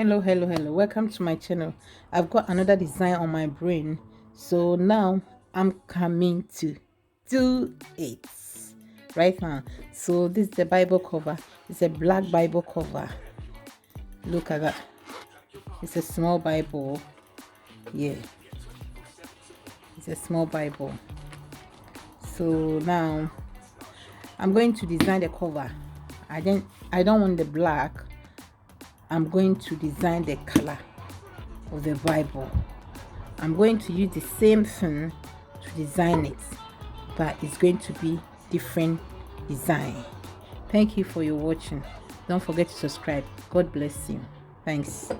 Hello. Welcome to my channel. I've got another design on my brain. So now I'm coming to do it right now. So this is the Bible cover. It's a black Bible cover. Look at that. It's a small Bible. Yeah. It's a small Bible. So now I'm going to design the cover. I don't want the black. I'm going to design the color of the Bible. I'm going to use the same thing to design it, but it's going to be different design. Thank you for your watching. Don't forget to subscribe. God bless you. Thanks.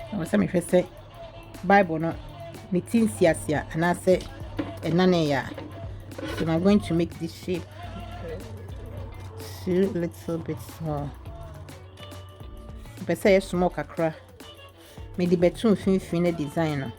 I was saying, if I say Bible, no, meeting siasia, and I say a nane. So I'm going to make this shape too little bit small. If I say small kakra, me the betum fin design.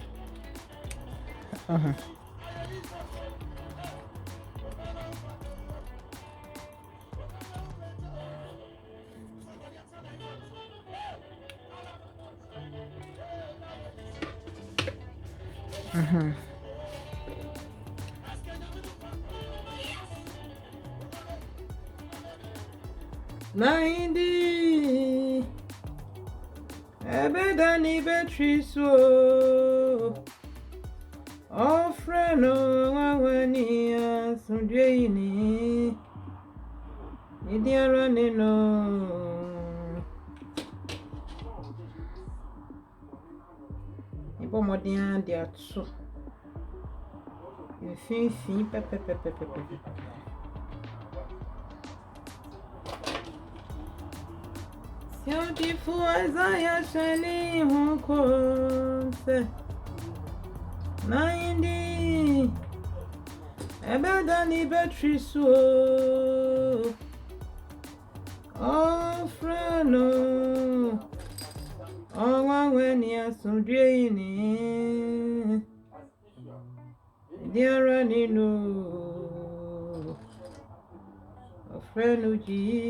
Ninety, ebedani betri so. Offre no waweni asundweni. Idiara no. Ibo modian dia so. Fin pepe. Beautiful Isaiah shining home se 90 ebedani betri so freno owa weni asundwe ni diara nino freno Jesus.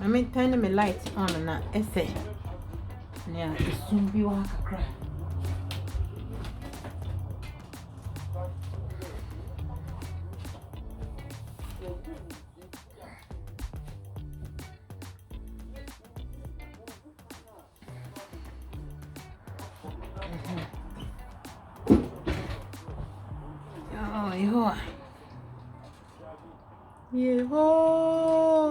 I mean, turn my lights on and that essay. Yeah, it's soon be walk a cry. Oh, Yehovah.